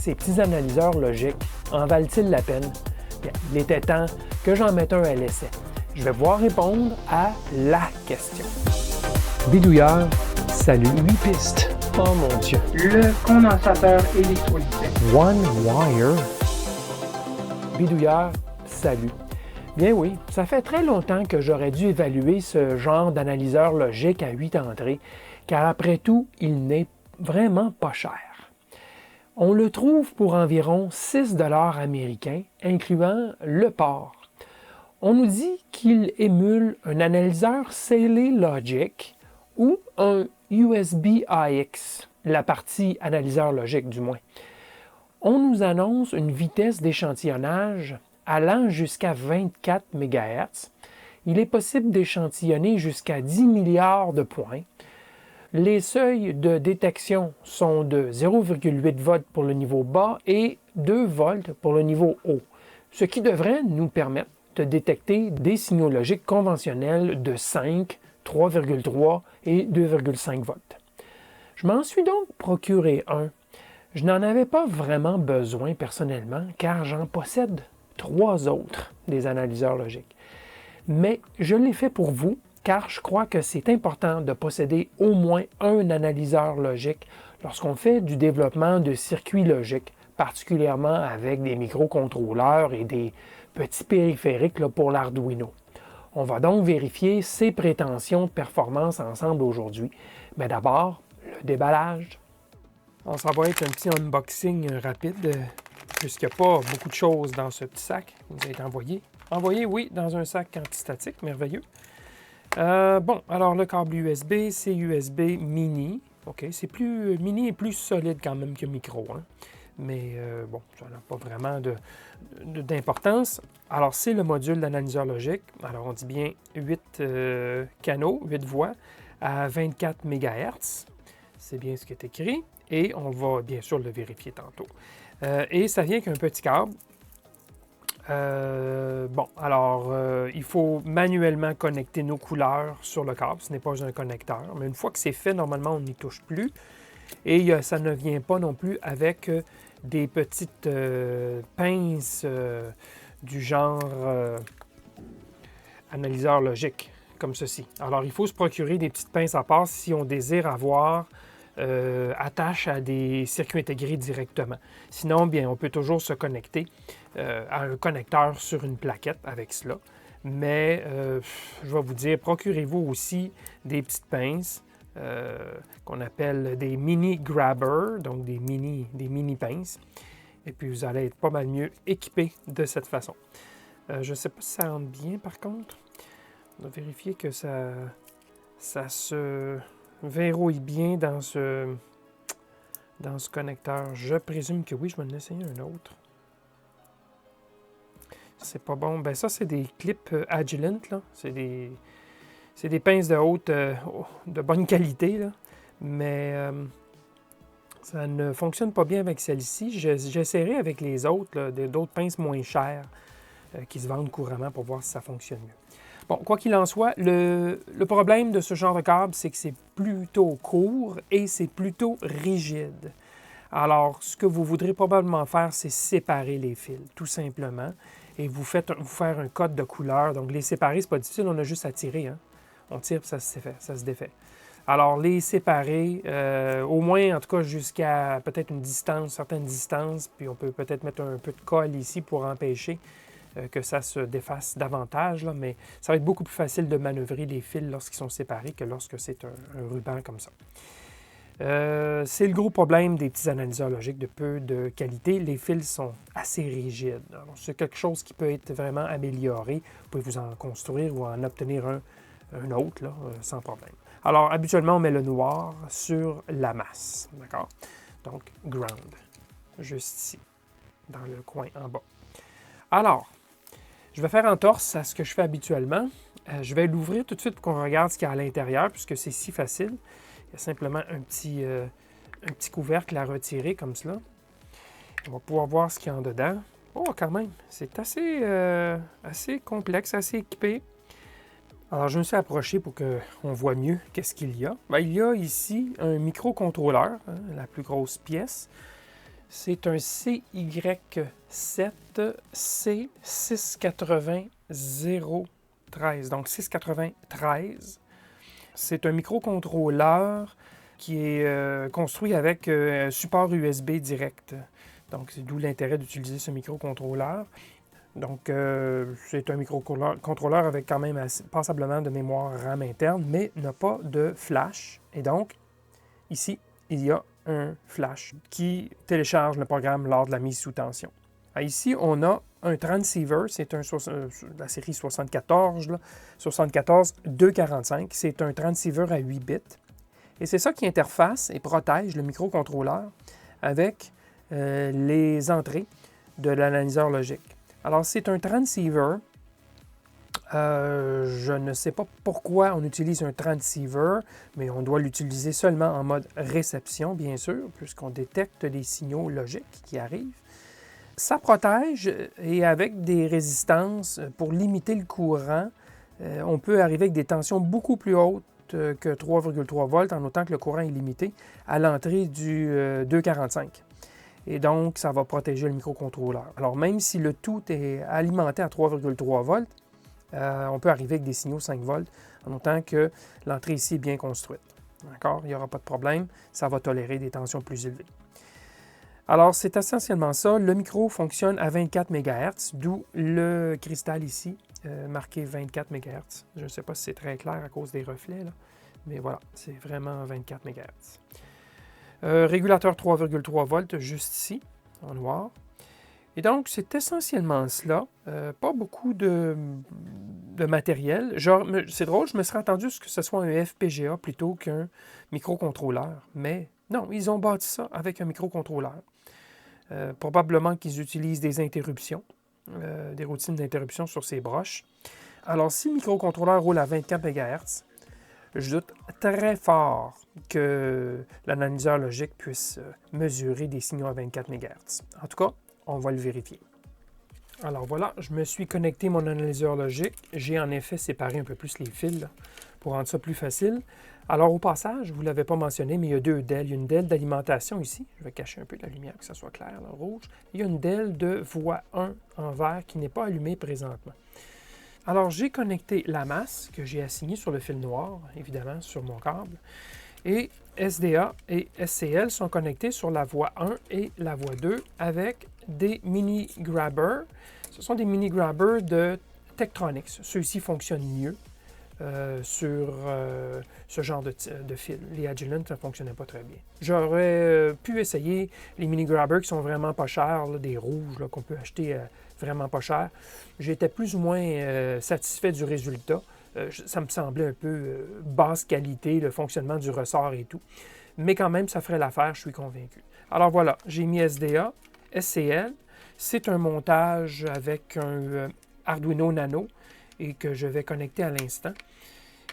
ces petits analyseurs logiques en valent-ils la peine? Bien, il était temps que j'en mette un à l'essai. Je vais pouvoir répondre à la question. Bidouilleur, salut, 8 pistes. Oh mon Dieu. Le condensateur électrolytique. One wire. Bidouilleur, salut. Bien oui, ça fait très longtemps que j'aurais dû évaluer ce genre d'analyseur logique à 8 entrées, car après tout, il n'est vraiment pas cher. On le trouve pour environ 6 $ américains, incluant le port. On nous dit qu'il émule un analyseur Saley Logic ou un USB-IX, la partie analyseur logique du moins. On nous annonce une vitesse d'échantillonnage allant jusqu'à 24 MHz. Il est possible d'échantillonner jusqu'à 10 milliards de points. Les seuils de détection sont de 0,8 volts pour le niveau bas et 2 volts pour le niveau haut, ce qui devrait nous permettre de détecter des signaux logiques conventionnels de 5, 3,3 et 2,5 volts. Je m'en suis donc procuré un. Je n'en avais pas vraiment besoin personnellement car j'en possède 3 autres des analyseurs logiques. Mais je l'ai fait pour vous car je crois que c'est important de posséder au moins un analyseur logique lorsqu'on fait du développement de circuits logiques, particulièrement avec des microcontrôleurs et des petits périphériques pour l'Arduino. On va donc vérifier ces prétentions de performance ensemble aujourd'hui. Mais d'abord, le déballage. Alors, ça va être un petit unboxing rapide, puisqu'il n'y a pas beaucoup de choses dans ce petit sac. Vous avez été envoyé. Envoyé, oui, dans un sac antistatique, merveilleux. Bon, alors le câble USB, c'est USB mini. OK, c'est plus mini et plus solide quand même que micro, hein? Mais bon, ça n'a pas vraiment d'importance. Alors, c'est le module d'analyseur logique. Alors, on dit bien 8 canaux, 8 voies à 24 MHz. C'est bien ce qui est écrit. Et on va bien sûr le vérifier tantôt. Et ça vient qu'un petit câble. Bon, alors, il faut manuellement connecter nos couleurs sur le câble. Ce n'est pas un connecteur. Mais une fois que c'est fait, normalement, on n'y touche plus. Et ça ne vient pas non plus avec des petites pinces du genre analyseur logique, comme ceci. Alors, il faut se procurer des petites pinces à part si on désire avoir attache à des circuits intégrés directement. Sinon, bien, on peut toujours se connecter à un connecteur sur une plaquette avec cela. Mais je vais vous dire, procurez-vous aussi des petites pinces qu'on appelle des mini grabbers, donc des mini pinces. Et puis, vous allez être pas mal mieux équipé de cette façon. Je ne sais pas si ça rentre bien, par contre. On va vérifier que ça se verrouille bien dans ce connecteur. Je présume que oui, je vais en essayer un autre. C'est pas bon. Ben ça, c'est des clips Agilent, là. C'est des pinces de bonne qualité, là. Mais ça ne fonctionne pas bien avec celle-ci. J'essaierai avec les autres, d'autres pinces moins chères qui se vendent couramment pour voir si ça fonctionne mieux. Bon, quoi qu'il en soit, le problème de ce genre de câble, c'est que c'est plutôt court et c'est plutôt rigide. Alors, ce que vous voudrez probablement faire, c'est séparer les fils, tout simplement. Et vous faire un code de couleur. Donc, les séparer, c'est pas difficile, on a juste à tirer. Hein? On tire et ça se défait. Alors, les séparer, au moins, en tout cas, jusqu'à peut-être une certaine distance, puis on peut peut-être mettre un peu de colle ici pour empêcher que ça se défasse davantage, là, mais ça va être beaucoup plus facile de manœuvrer les fils lorsqu'ils sont séparés que lorsque c'est un ruban comme ça. C'est le gros problème des petits analyseurs logiques de peu de qualité. Les fils sont assez rigides. C'est quelque chose qui peut être vraiment amélioré. Vous pouvez vous en construire ou en obtenir un autre, là, sans problème. Alors, habituellement, on met le noir sur la masse. D'accord? Donc, ground. Juste ici, dans le coin en bas. Alors, je vais faire entorse à ce que je fais habituellement. Je vais l'ouvrir tout de suite pour qu'on regarde ce qu'il y a à l'intérieur, puisque c'est si facile. Il y a simplement un petit couvercle à retirer comme cela. On va pouvoir voir ce qu'il y a en dedans. Oh, quand même, c'est assez complexe, assez équipé. Alors, je me suis approché pour qu'on voit mieux qu'est-ce qu'il y a. Bien, il y a ici un microcontrôleur, hein, la plus grosse pièce. C'est un CY7C680-013, donc 693. C'est un microcontrôleur qui est construit avec support USB direct. Donc, c'est d'où l'intérêt d'utiliser ce microcontrôleur. Donc, c'est un microcontrôleur avec quand même passablement de mémoire RAM interne, mais n'a pas de flash. Et donc, ici, il y a un flash qui télécharge le programme lors de la mise sous tension. Ici, on a un transceiver, c'est la série 74, 74245. C'est un transceiver à 8 bits. Et c'est ça qui interface et protège le microcontrôleur avec les entrées de l'analyseur logique. Alors, c'est un transceiver. Je ne sais pas pourquoi on utilise un transceiver, mais on doit l'utiliser seulement en mode réception, bien sûr, puisqu'on détecte les signaux logiques qui arrivent. Ça protège et avec des résistances pour limiter le courant, on peut arriver avec des tensions beaucoup plus hautes que 3,3 volts, en autant que le courant est limité à l'entrée du 245. Et donc, ça va protéger le microcontrôleur. Alors, même si le tout est alimenté à 3,3 volts, on peut arriver avec des signaux 5 volts, en autant que l'entrée ici est bien construite. D'accord? Il n'y aura pas de problème. Ça va tolérer des tensions plus élevées. Alors, c'est essentiellement ça. Le micro fonctionne à 24 MHz, d'où le cristal ici, marqué 24 MHz. Je ne sais pas si c'est très clair à cause des reflets, là, mais voilà, c'est vraiment 24 MHz. Régulateur 3,3 volts juste ici, en noir. Et donc, c'est essentiellement cela. Pas beaucoup de matériel. C'est drôle, je me serais attendu à ce que ce soit un FPGA plutôt qu'un microcontrôleur. Mais non, ils ont bâti ça avec un microcontrôleur. Probablement qu'ils utilisent des interruptions, des routines d'interruption sur ces broches. Alors, si le microcontrôleur roule à 24 MHz, je doute très fort que l'analyseur logique puisse mesurer des signaux à 24 MHz. En tout cas, on va le vérifier. Alors voilà, je me suis connecté mon analyseur logique. J'ai en effet séparé un peu plus les fils là, pour rendre ça plus facile. Alors au passage, je ne vous l'avais pas mentionné, mais il y a deux DEL. Il y a une DEL d'alimentation ici. Je vais cacher un peu la lumière, que ça soit clair, là, rouge. Il y a une DEL de voie 1 en vert qui n'est pas allumée présentement. Alors j'ai connecté la masse que j'ai assignée sur le fil noir, évidemment, sur mon câble. Et SDA et SCL sont connectés sur la voie 1 et la voie 2 avec des mini grabbers. Ce sont des mini grabbers de Tektronix. Ceux-ci fonctionnent mieux sur ce genre de fil. Les Agilent, ça ne fonctionnait pas très bien. J'aurais pu essayer les mini grabbers qui sont vraiment pas chers, là, des rouges qu'on peut acheter vraiment pas cher. J'étais plus ou moins satisfait du résultat. Ça me semblait un peu basse qualité, le fonctionnement du ressort et tout. Mais quand même, ça ferait l'affaire, je suis convaincu. Alors voilà, j'ai mis SDA, SCL. C'est un montage avec un Arduino Nano et que je vais connecter à l'instant.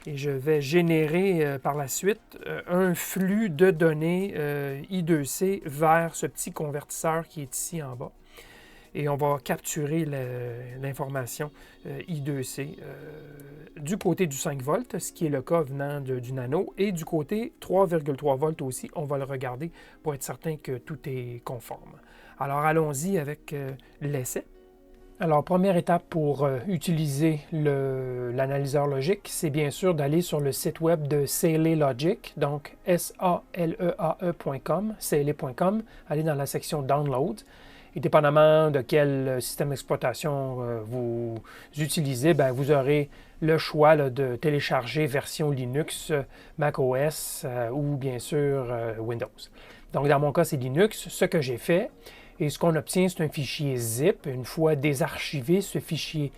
Et je vais générer par la suite un flux de données I2C vers ce petit convertisseur qui est ici en bas. Et on va capturer l'information I2C du côté du 5 volts, ce qui est le cas venant du Nano, et du côté 3,3 volts aussi. On va le regarder pour être certain que tout est conforme. Alors allons-y avec l'essai. Alors, première étape pour utiliser l'analyseur logique, c'est bien sûr d'aller sur le site web de Saley Logic, donc saleae.com, saley.com, aller dans la section Download. Et dépendamment de quel système d'exploitation vous utilisez, bien, vous aurez le choix là, de télécharger version Linux, macOS ou bien sûr Windows. Donc, dans mon cas, c'est Linux. Ce que j'ai fait, et ce qu'on obtient, c'est un fichier zip. Une fois désarchivé ce fichier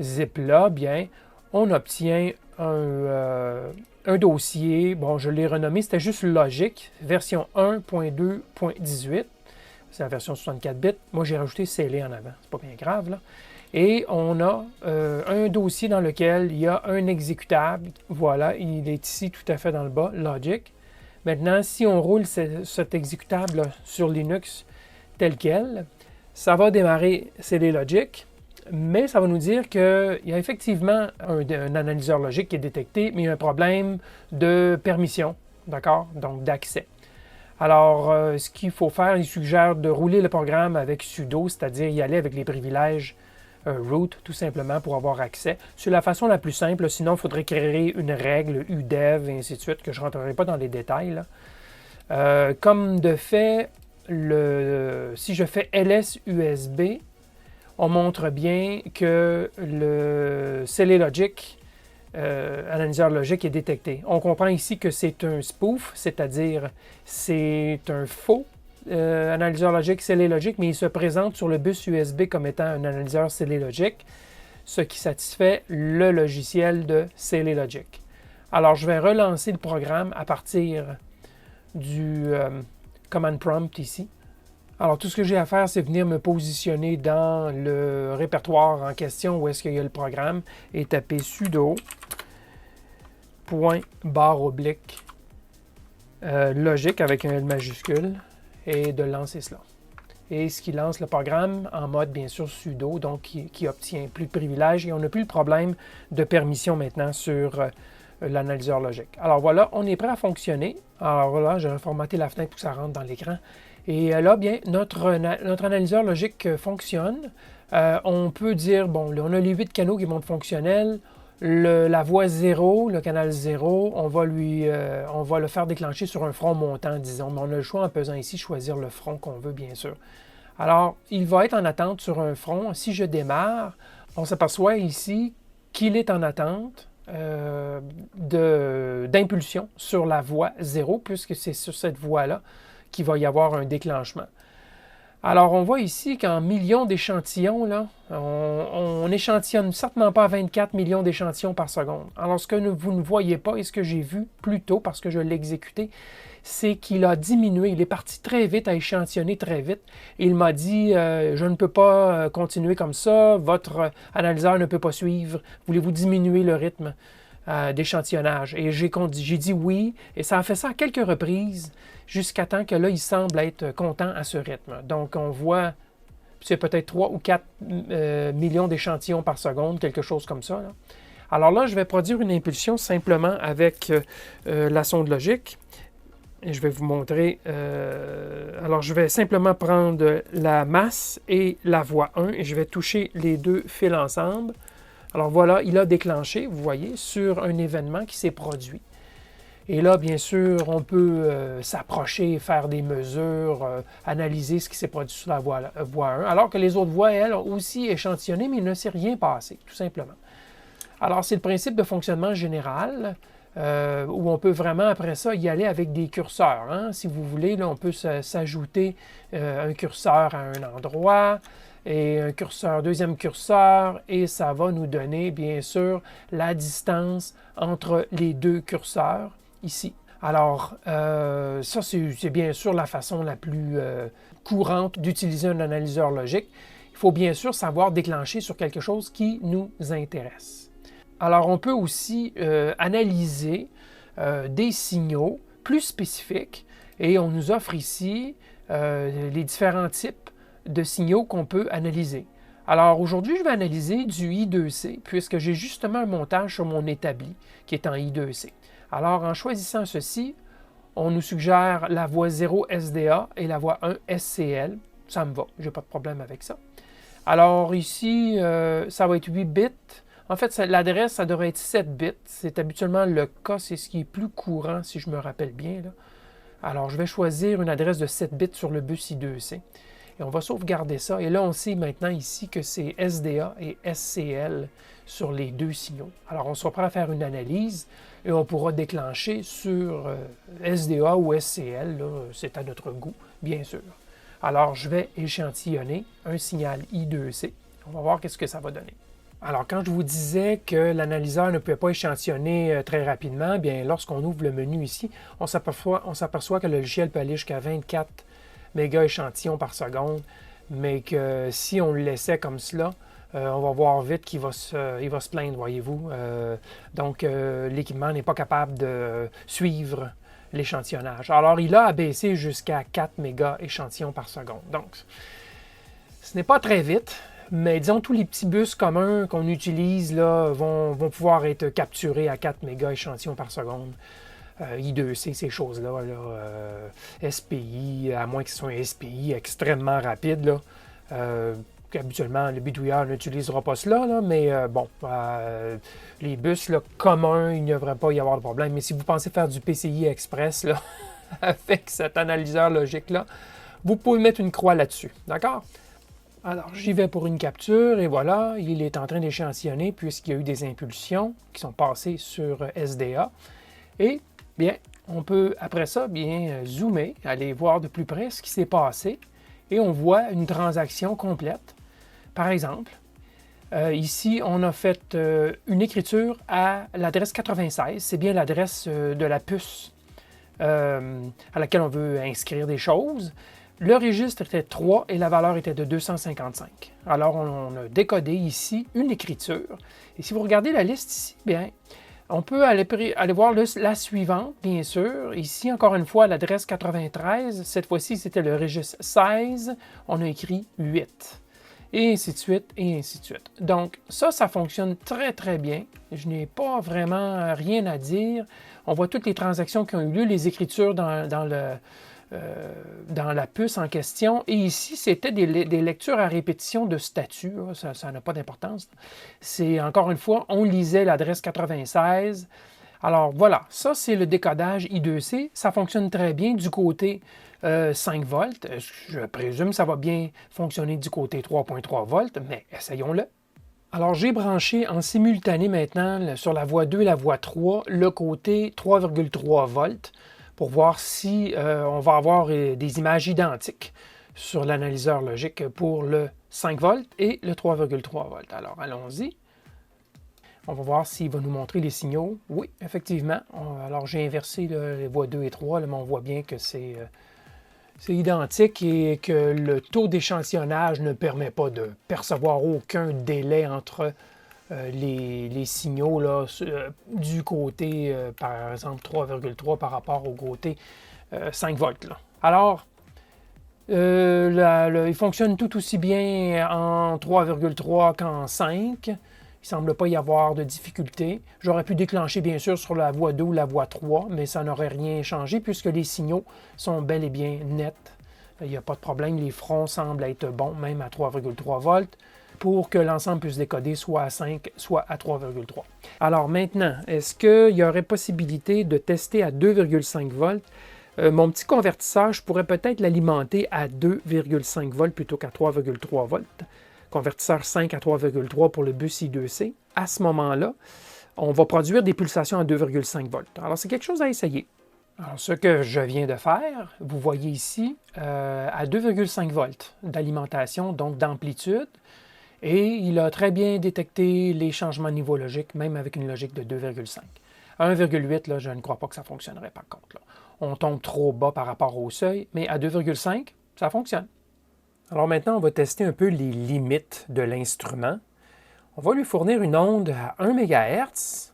zip-là, bien, on obtient un dossier. Bon, je l'ai renommé, c'était juste Logic, version 1.2.18. C'est la version 64 bits. Moi, j'ai rajouté Saley en avant. C'est pas bien grave, là. Et on a un dossier dans lequel il y a un exécutable. Voilà, il est ici tout à fait dans le bas, Logic. Maintenant, si on roule cet exécutable sur Linux tel quel, ça va démarrer Saley Logic, mais ça va nous dire qu'il y a effectivement un analyseur logique qui est détecté, mais il y a un problème de permission, d'accord? Donc d'accès. Alors, ce qu'il faut faire, il suggère de rouler le programme avec sudo, c'est-à-dire y aller avec les privilèges root, tout simplement, pour avoir accès. C'est la façon la plus simple, sinon il faudrait créer une règle udev et ainsi de suite, que je ne rentrerai pas dans les détails. Comme de fait, si je fais ls-usb, on montre bien que le CeleLogic, analyseur logique, est détecté. On comprend ici que c'est un spoof, c'est-à-dire c'est un faux analyseur logique CeleLogic, mais il se présente sur le bus USB comme étant un analyseur CeleLogic, ce qui satisfait le logiciel de CeleLogic. Alors, je vais relancer le programme à partir du command prompt ici. Alors, tout ce que j'ai à faire, c'est venir me positionner dans le répertoire en question où est-ce qu'il y a le programme et taper sudo .// logique avec un L majuscule et de lancer cela. Et ce qui lance le programme en mode, bien sûr, sudo, donc qui obtient plus de privilèges et on n'a plus le problème de permission maintenant sur l'analyseur logique. Alors voilà, on est prêt à fonctionner. Alors voilà, j'ai reformaté la fenêtre pour que ça rentre dans l'écran. Et là, bien, notre analyseur logique fonctionne. On peut dire, bon, on a les 8 canaux qui vont être fonctionnels. La voie 0, le canal 0, on va le faire déclencher sur un front montant, disons. Mais on a le choix en pesant ici, choisir le front qu'on veut, bien sûr. Alors, il va être en attente sur un front. Si je démarre, on s'aperçoit ici qu'il est en attente d'impulsion sur la voie 0, puisque c'est sur cette voie-là qu'il va y avoir un déclenchement. Alors, on voit ici qu'en millions d'échantillons, là, on n'échantillonne certainement pas 24 millions d'échantillons par seconde. Alors, ce que vous ne voyez pas et ce que j'ai vu plus tôt, parce que je l'ai exécuté, c'est qu'il a diminué. Il est parti très vite à échantillonner très vite. Il m'a dit je ne peux pas continuer comme ça, votre analyseur ne peut pas suivre. Voulez-vous diminuer le rythme d'échantillonnage? Et j'ai dit oui, et ça a fait ça à quelques reprises, jusqu'à temps que là, il semble être content à ce rythme. Donc, on voit, c'est peut-être 3 ou 4 millions d'échantillons par seconde, quelque chose comme ça, là. Alors là, je vais produire une impulsion simplement avec la sonde logique. Et je vais vous montrer. Alors, je vais simplement prendre la masse et la voie 1 et je vais toucher les deux fils ensemble. Alors voilà, il a déclenché, vous voyez, sur un événement qui s'est produit. Et là, bien sûr, on peut s'approcher, faire des mesures, analyser ce qui s'est produit sur la voie 1, alors que les autres voies, elles, ont aussi échantillonné, mais il ne s'est rien passé, tout simplement. Alors, c'est le principe de fonctionnement général, où on peut vraiment, après ça, y aller avec des curseurs. Hein? Si vous voulez, là, on peut s'ajouter un curseur à un endroit, et un curseur, deuxième curseur, et ça va nous donner, bien sûr, la distance entre les deux curseurs, ici. Alors, ça, c'est bien sûr la façon la plus courante d'utiliser un analyseur logique. Il faut bien sûr savoir déclencher sur quelque chose qui nous intéresse. Alors, on peut aussi analyser des signaux plus spécifiques et on nous offre ici les différents types de signaux qu'on peut analyser. Alors, aujourd'hui, je vais analyser du I2C puisque j'ai justement un montage sur mon établi qui est en I2C. Alors, en choisissant ceci, on nous suggère la voie 0 SDA et la voie 1 SCL. Ça me va, je n'ai pas de problème avec ça. Alors ici, ça va être 8 bits. En fait, l'adresse, ça devrait être 7 bits. C'est habituellement le cas, c'est ce qui est plus courant, si je me rappelle bien, là. Alors, je vais choisir une adresse de 7 bits sur le bus I2C. Et on va sauvegarder ça. Et là, on sait maintenant ici que c'est SDA et SCL sur les deux signaux. Alors, on sera prêt à faire une analyse et on pourra déclencher sur SDA ou SCL. C'est à notre goût, bien sûr. Alors, je vais échantillonner un signal I2C. On va voir qu'est-ce que ça va donner. Alors, quand je vous disais que l'analyseur ne pouvait pas échantillonner très rapidement, bien, lorsqu'on ouvre le menu ici, on s'aperçoit que le logiciel peut aller jusqu'à 24 méga échantillons par seconde, mais que si on le laissait comme cela, on va voir vite qu'il va se plaindre, voyez-vous. Donc, l'équipement n'est pas capable de suivre l'échantillonnage. Alors, il a abaissé jusqu'à 4 méga échantillons par seconde. Donc, ce n'est pas très vite. Mais disons, tous les petits bus communs qu'on utilise là, vont pouvoir être capturés à 4 méga échantillons par seconde. I2C, ces choses-là, SPI, à moins que ce soit un SPI extrêmement rapide, là. Habituellement, le bidouilleur n'utilisera pas cela, là, mais les bus là, communs, il ne devrait pas y avoir de problème. Mais si vous pensez faire du PCI Express là, avec cet analyseur logique-là, vous pouvez mettre une croix là-dessus. D'accord? Alors, j'y vais pour une capture et voilà, il est en train d'échantillonner puisqu'il y a eu des impulsions qui sont passées sur SDA. Et bien, on peut après ça bien zoomer, aller voir de plus près ce qui s'est passé et on voit une transaction complète. Par exemple, ici, on a fait une écriture à l'adresse 96. C'est bien l'adresse de la puce à laquelle on veut inscrire des choses. Le registre était 3 et la valeur était de 255. Alors, on a décodé ici une écriture. Et si vous regardez la liste ici, bien, on peut aller voir la suivante, bien sûr. Ici, encore une fois, l'adresse 93. Cette fois-ci, c'était le registre 16. On a écrit 8. Et ainsi de suite, et ainsi de suite. Donc, ça fonctionne très, très bien. Je n'ai pas vraiment rien à dire. On voit toutes les transactions qui ont eu lieu, les écritures dans la puce en question. Et ici, c'était des lectures à répétition de statut. Ça n'a pas d'importance. C'est, encore une fois, on lisait l'adresse 96. Alors, voilà. Ça, c'est le décodage I2C. Ça fonctionne très bien du côté 5 volts. Je présume que ça va bien fonctionner du côté 3.3 volts, mais essayons-le. Alors, j'ai branché en simultané maintenant sur la voie 2 et la voie 3 le côté 3,3 volts pour voir si on va avoir des images identiques sur l'analyseur logique pour le 5 volts et le 3,3 volts. Alors, allons-y. On va voir s'il va nous montrer les signaux. Oui, effectivement. Alors, j'ai inversé les voies 2 et 3, là, mais on voit bien que c'est identique et que le taux d'échantillonnage ne permet pas de percevoir aucun délai entre les signaux là, du côté, par exemple, 3,3 par rapport au côté 5 volts. Là. Alors, il fonctionne tout aussi bien en 3,3 qu'en 5. Il ne semble pas y avoir de difficulté. J'aurais pu déclencher, bien sûr, sur la voie 2 ou la voie 3, mais ça n'aurait rien changé puisque les signaux sont bel et bien nets. Il n'y a pas de problème. Les fronts semblent être bons, même à 3,3 volts, pour que l'ensemble puisse décoder soit à 5, soit à 3,3. Alors maintenant, est-ce qu'il y aurait possibilité de tester à 2,5 volts? Mon petit convertisseur, je pourrais peut-être l'alimenter à 2,5 volts plutôt qu'à 3,3 volts. Convertisseur 5 à 3,3 pour le bus I2C. À ce moment-là, on va produire des pulsations à 2,5 volts. Alors, c'est quelque chose à essayer. Alors, ce que je viens de faire, vous voyez ici, à 2,5 volts d'alimentation, donc d'amplitude, et il a très bien détecté les changements de niveau logique, même avec une logique de 2,5. À 1,8, là, je ne crois pas que ça fonctionnerait par contre. Là. On tombe trop bas par rapport au seuil, mais à 2,5, ça fonctionne. Alors maintenant, on va tester un peu les limites de l'instrument. On va lui fournir une onde à 1 MHz,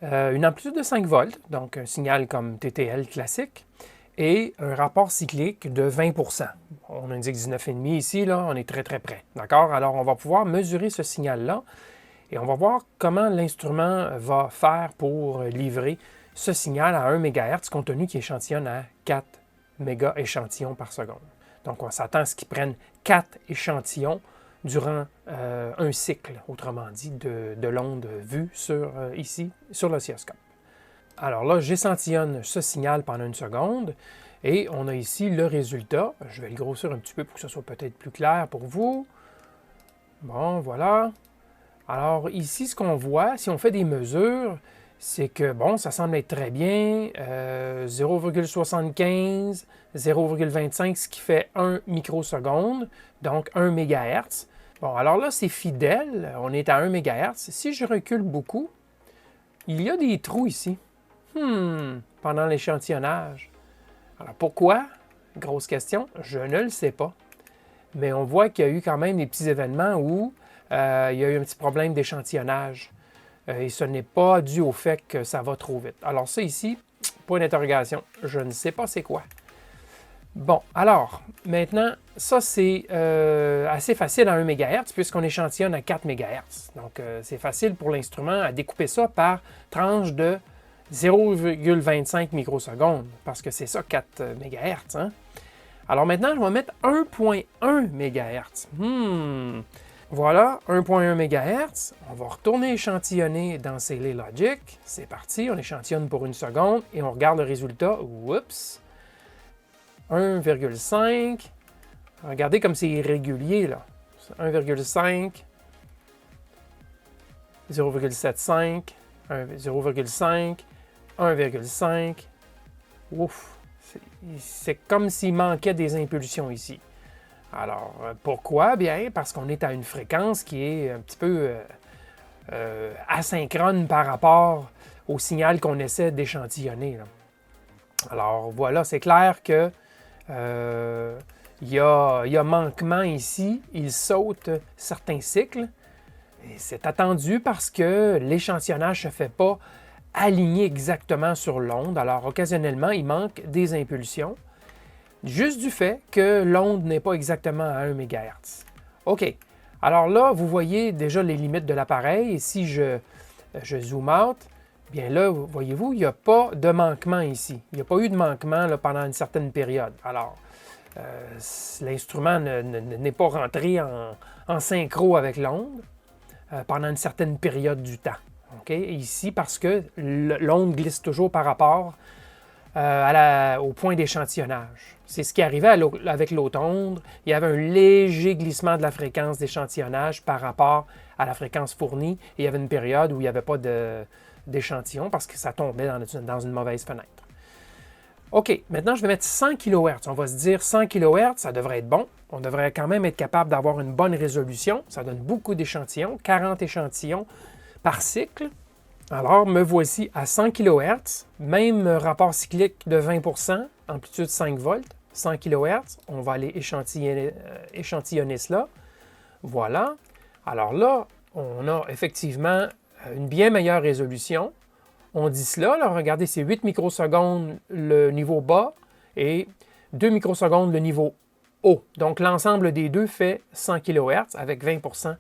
une amplitude de 5 volts, donc un signal comme TTL classique, et un rapport cyclique de 20 %. On indique 19,5 ici, là, on est très très près. D'accord? Alors, on va pouvoir mesurer ce signal-là et on va voir comment l'instrument va faire pour livrer ce signal à 1 MHz, compte tenu qu'il échantillonne à 4 méga-échantillons par seconde. Donc, on s'attend à ce qu'ils prennent 4 échantillons durant un cycle, autrement dit, de l'onde vue ici, sur l'oscilloscope. Alors là, j'échantillonne ce signal pendant une seconde et on a ici le résultat. Je vais le grossir un petit peu pour que ce soit peut-être plus clair pour vous. Bon, voilà. Alors ici, ce qu'on voit, si on fait des mesures, c'est que, bon, ça semble être très bien, 0,75, 0,25, ce qui fait 1 microseconde, donc 1 MHz. Bon, alors là, c'est fidèle, on est à 1 MHz. Si je recule beaucoup, il y a des trous ici, pendant l'échantillonnage. Alors pourquoi? Grosse question, je ne le sais pas. Mais on voit qu'il y a eu quand même des petits événements où il y a eu un petit problème d'échantillonnage. Et ce n'est pas dû au fait que ça va trop vite. Alors ça ici, point d'interrogation, je ne sais pas c'est quoi. Bon, alors, maintenant, ça c'est assez facile à 1 MHz puisqu'on échantillonne à 4 MHz. Donc c'est facile pour l'instrument à découper ça par tranche de 0,25 microsecondes, parce que c'est ça 4 MHz. Hein? Alors maintenant, je vais mettre 1,1 MHz. Voilà, 1,1 MHz. On va retourner échantillonner dans Sealy Logic. C'est parti, on échantillonne pour 1 seconde et on regarde le résultat. Oups! 1,5. Regardez comme c'est irrégulier, là. 1,5, 0,75, 0,5, 1,5. Ouf! C'est comme s'il manquait des impulsions ici. Alors, pourquoi? Bien, parce qu'on est à une fréquence qui est un petit peu asynchrone par rapport au signal qu'on essaie d'échantillonner. Alors, voilà, c'est clair que il y a manquement ici. Il saute certains cycles. Et c'est attendu parce que l'échantillonnage ne se fait pas aligné exactement sur l'onde. Alors, occasionnellement, il manque des impulsions, juste du fait que l'onde n'est pas exactement à 1 MHz. OK. Alors là, vous voyez déjà les limites de l'appareil. Et si je zoom out, bien là, voyez-vous, il n'y a pas de manquement ici. Il n'y a pas eu de manquement là, pendant une certaine période. Alors, l'instrument n'est pas rentré en synchro avec l'onde pendant une certaine période du temps. Okay? Ici, parce que l'onde glisse toujours par rapport au point d'échantillonnage. C'est ce qui arrivait avec l'autre onde. Il y avait un léger glissement de la fréquence d'échantillonnage par rapport à la fréquence fournie. Et il y avait une période où il n'y avait pas d'échantillon parce que ça tombait dans une mauvaise fenêtre. OK, maintenant je vais mettre 100 kHz. On va se dire 100 kHz, ça devrait être bon. On devrait quand même être capable d'avoir une bonne résolution. Ça donne beaucoup d'échantillons, 40 échantillons par cycle. Alors, me voici à 100 kHz, même rapport cyclique de 20 %, amplitude 5 volts, 100 kHz. On va aller échantillonner cela. Voilà. Alors là, on a effectivement une bien meilleure résolution. On dit cela, là, regardez, c'est 8 microsecondes le niveau bas et 2 microsecondes le niveau haut. Donc, l'ensemble des deux fait 100 kHz avec 20 %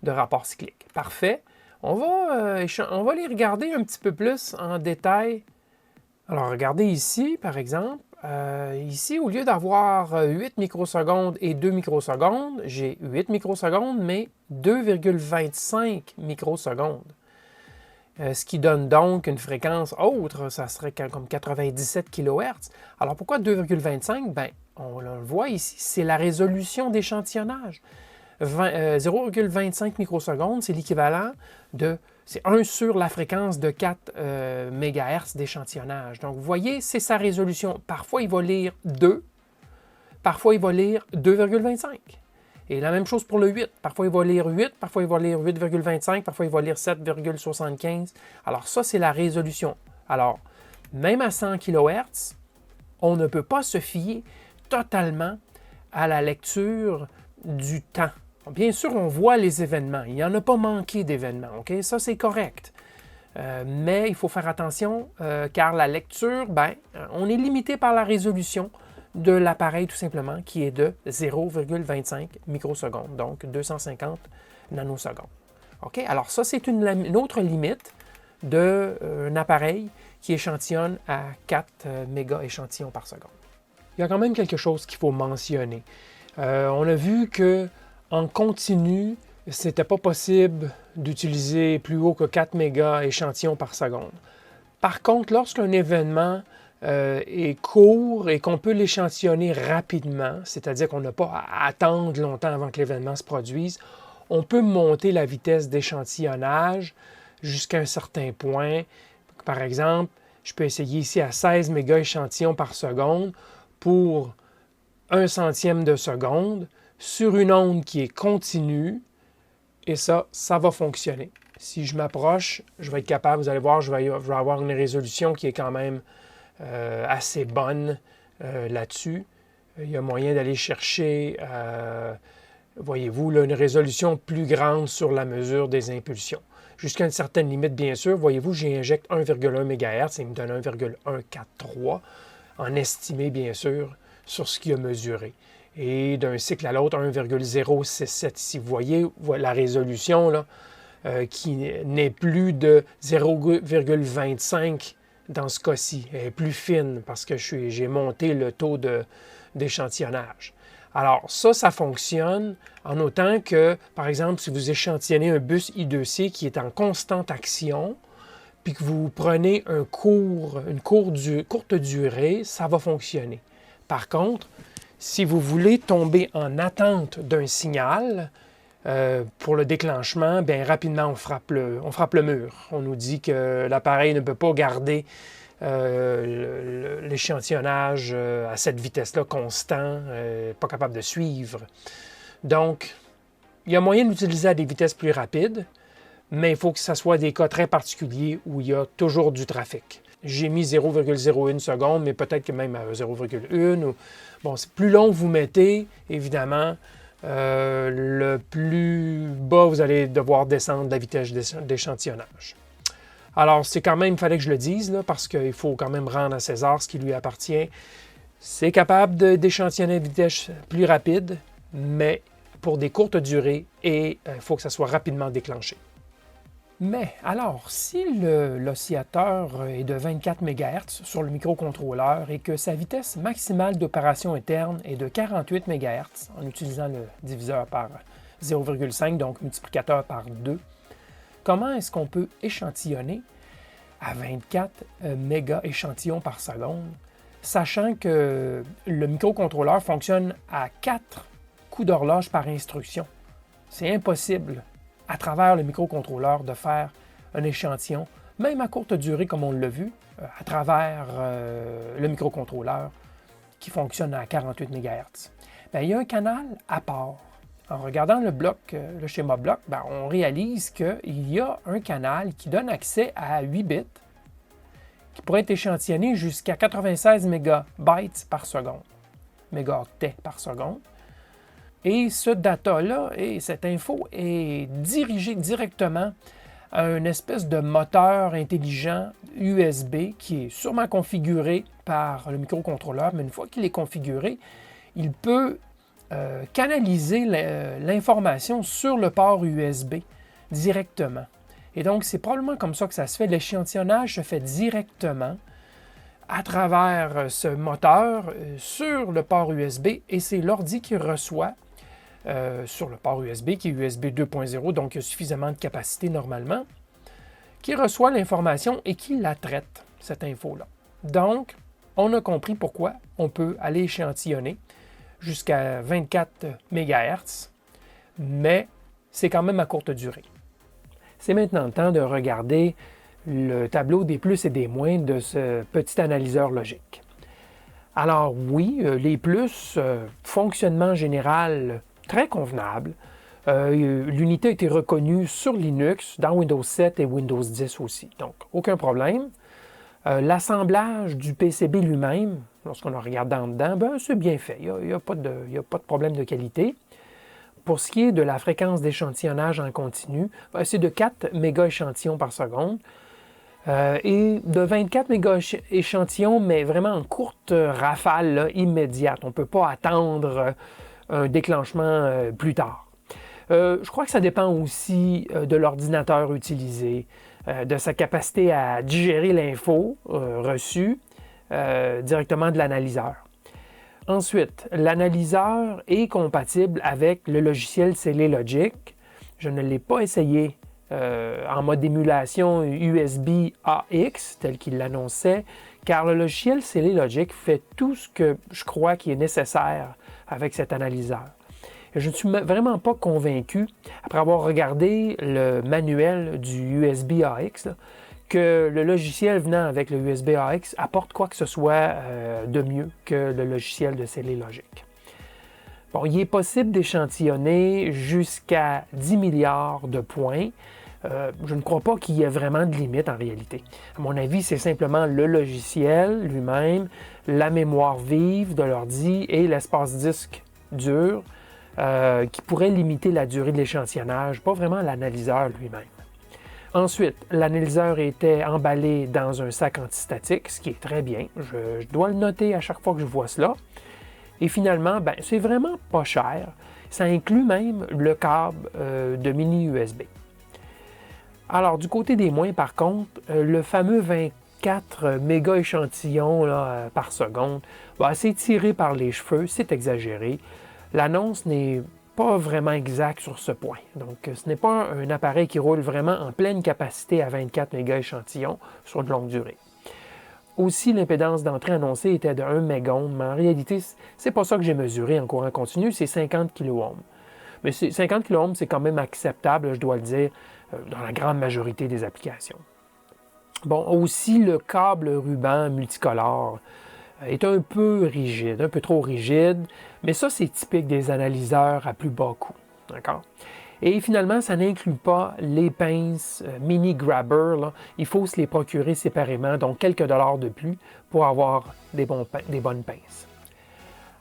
de rapport cyclique. Parfait. On va les regarder un petit peu plus en détail. Alors, regardez ici, par exemple. Ici, au lieu d'avoir 8 microsecondes et 2 microsecondes, j'ai 8 microsecondes, mais 2,25 microsecondes. Ce qui donne donc une fréquence autre, ça serait comme 97 kHz. Alors, pourquoi 2,25? Bien, on le voit ici, c'est la résolution d'échantillonnage. 0,25 microsecondes, c'est l'équivalent c'est 1 sur la fréquence de 4 MHz d'échantillonnage. Donc, vous voyez, c'est sa résolution. Parfois, il va lire 2, parfois, il va lire 2,25. Et la même chose pour le 8. Parfois, il va lire 8, parfois, il va lire 8,25, parfois, il va lire 7,75. Alors, ça, c'est la résolution. Alors, même à 100 kHz, on ne peut pas se fier totalement à la lecture du temps. Bien sûr, on voit les événements. Il n'y en a pas manqué d'événements. Okay? Ça, c'est correct. Mais il faut faire attention car la lecture, on est limité par la résolution de l'appareil tout simplement qui est de 0,25 microsecondes, donc 250 nanosecondes. Okay? Alors ça, c'est une autre limite d'un appareil qui échantillonne à 4 méga échantillons par seconde. Il y a quand même quelque chose qu'il faut mentionner. On a vu que en continu, ce n'était pas possible d'utiliser plus haut que 4 méga échantillons par seconde. Par contre, lorsqu'un événement est court et qu'on peut l'échantillonner rapidement, c'est-à-dire qu'on n'a pas à attendre longtemps avant que l'événement se produise, on peut monter la vitesse d'échantillonnage jusqu'à un certain point. Par exemple, je peux essayer ici à 16 méga échantillons par seconde pour 1 centième de seconde sur une onde qui est continue, et ça va fonctionner. Si je m'approche, je vais être capable, vous allez voir, je vais avoir une résolution qui est quand même assez bonne là-dessus. Il y a moyen d'aller chercher, voyez-vous, là, une résolution plus grande sur la mesure des impulsions. Jusqu'à une certaine limite, bien sûr, voyez-vous, j'injecte 1,1 MHz, et il me donne 1,143, en estimé, bien sûr, sur ce qu'il a mesuré. Et d'un cycle à l'autre, 1,067. Si vous voyez la résolution là, qui n'est plus de 0,25 dans ce cas-ci. Elle est plus fine parce que j'ai monté le taux d'échantillonnage. Alors ça fonctionne en autant que, par exemple, si vous échantillonnez un bus I2C qui est en constante action, puis que vous prenez une courte durée, ça va fonctionner. Par contre, si vous voulez tomber en attente d'un signal pour le déclenchement, bien rapidement on frappe le mur. On nous dit que l'appareil ne peut pas garder l'échantillonnage à cette vitesse-là constant, pas capable de suivre. Donc, il y a moyen d'utiliser à des vitesses plus rapides, mais il faut que ce soit des cas très particuliers où il y a toujours du trafic. J'ai mis 0,01 seconde, mais peut-être que même à 0,1. Bon, plus long vous mettez, évidemment, le plus bas vous allez devoir descendre la vitesse d'échantillonnage. Alors, c'est quand même, il fallait que je le dise, là, parce qu'il faut quand même rendre à César ce qui lui appartient. C'est capable d'échantillonner à une vitesse plus rapide, mais pour des courtes durées et il faut que ça soit rapidement déclenché. Mais alors, si l'oscillateur est de 24 MHz sur le microcontrôleur et que sa vitesse maximale d'opération interne est de 48 MHz, en utilisant le diviseur par 0,5, donc multiplicateur par 2, comment est-ce qu'on peut échantillonner à 24 méga échantillons par seconde, sachant que le microcontrôleur fonctionne à 4 coups d'horloge par instruction? C'est impossible à travers le microcontrôleur de faire un échantillon, même à courte durée comme on l'a vu, à travers le microcontrôleur qui fonctionne à 48 MHz. Bien, il y a un canal à part. En regardant le schéma bloc, bien, on réalise qu'il y a un canal qui donne accès à 8 bits qui pourrait être échantillonné jusqu'à 96 mégabytes par seconde, mégaoctets par seconde. Et ce data-là, et cette info est dirigée directement à une espèce de moteur intelligent USB qui est sûrement configuré par le microcontrôleur, mais une fois qu'il est configuré, il peut canaliser l'information sur le port USB directement. Et donc, c'est probablement comme ça que ça se fait. L'échantillonnage se fait directement à travers ce moteur sur le port USB et c'est l'ordi qui reçoit sur le port USB qui est USB 2.0, donc il y a suffisamment de capacité normalement, qui reçoit l'information et qui la traite, cette info-là. Donc, on a compris pourquoi on peut aller échantillonner jusqu'à 24 MHz, mais c'est quand même à courte durée. C'est maintenant le temps de regarder le tableau des plus et des moins de ce petit analyseur logique. Alors oui, les plus, fonctionnement général très convenable. L'unité a été reconnue sur Linux, dans Windows 7 et Windows 10 aussi, donc aucun problème. L'assemblage du PCB lui-même, lorsqu'on le regarde en dedans, ben, c'est bien fait, il n'y a pas de problème de qualité. Pour ce qui est de la fréquence d'échantillonnage en continu, ben, c'est de 4 méga échantillons par seconde et de 24 méga échantillons, mais vraiment en courte rafale là, immédiate. On ne peut pas attendre un déclenchement plus tard. Je crois que ça dépend aussi de l'ordinateur utilisé, de sa capacité à digérer l'info reçue directement de l'analyseur. Ensuite, l'analyseur est compatible avec le logiciel CeleLogic. Je ne l'ai pas essayé en mode émulation USB AX, tel qu'il l'annonçait, car le logiciel CeleLogic fait tout ce que je crois qui est nécessaire avec cet analyseur. Et je ne suis vraiment pas convaincu, après avoir regardé le manuel du USB AX, là, que le logiciel venant avec le USB AX apporte quoi que ce soit de mieux que le logiciel de CeleLogic. Bon, il est possible d'échantillonner jusqu'à 10 milliards de points. Je ne crois pas qu'il y ait vraiment de limite en réalité. À mon avis, c'est simplement le logiciel lui-même, la mémoire vive de l'ordi et l'espace disque dur qui pourrait limiter la durée de l'échantillonnage, pas vraiment l'analyseur lui-même. Ensuite, l'analyseur était emballé dans un sac antistatique, ce qui est très bien. Je dois le noter à chaque fois que je vois cela. Et finalement, ben, c'est vraiment pas cher. Ça inclut même le câble de mini USB. Alors, du côté des moins, par contre, le fameux 24 méga échantillons là, par seconde. Ben, c'est tiré par les cheveux, c'est exagéré. L'annonce n'est pas vraiment exacte sur ce point. Donc, ce n'est pas un appareil qui roule vraiment en pleine capacité à 24 méga échantillons sur de longue durée. Aussi, l'impédance d'entrée annoncée était de 1 mégohm, mais en réalité, c'est pas ça que j'ai mesuré en courant continu, c'est 50 kOhms. Mais 50 kOhms, c'est quand même acceptable, je dois le dire, dans la grande majorité des applications. Bon, aussi, le câble ruban multicolore est un peu rigide, un peu trop rigide, mais ça, c'est typique des analyseurs à plus bas coût. D'accord? Et finalement, ça n'inclut pas les pinces mini grabber. Là. Il faut se les procurer séparément, donc quelques dollars de plus pour avoir des bonnes pinces.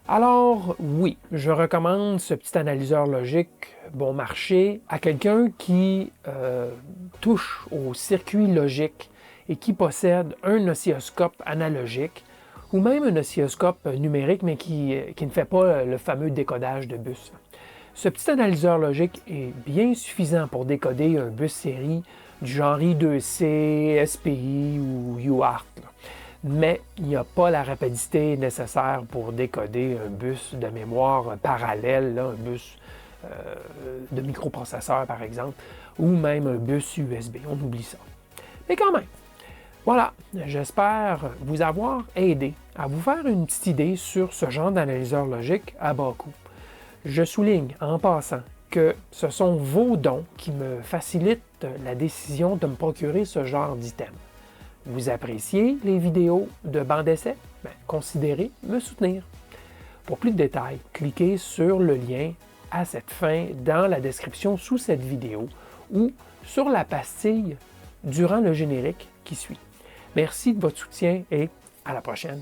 Alors, oui, je recommande ce petit analyseur logique bon marché à quelqu'un qui touche au circuit logique et qui possède un oscilloscope analogique ou même un oscilloscope numérique, mais qui ne fait pas le fameux décodage de bus. Ce petit analyseur logique est bien suffisant pour décoder un bus série du genre I2C, SPI ou UART. Mais il n'y a pas la rapidité nécessaire pour décoder un bus de mémoire parallèle, là, un bus de microprocesseur par exemple, ou même un bus USB. On oublie ça. Mais quand même, voilà, j'espère vous avoir aidé à vous faire une petite idée sur ce genre d'analyseur logique à bas coût. Je souligne en passant que ce sont vos dons qui me facilitent la décision de me procurer ce genre d'item. Vous appréciez les vidéos de banc d'essai? Considérez me soutenir. Pour plus de détails, cliquez sur le lien à cette fin dans la description sous cette vidéo ou sur la pastille durant le générique qui suit. Merci de votre soutien et à la prochaine.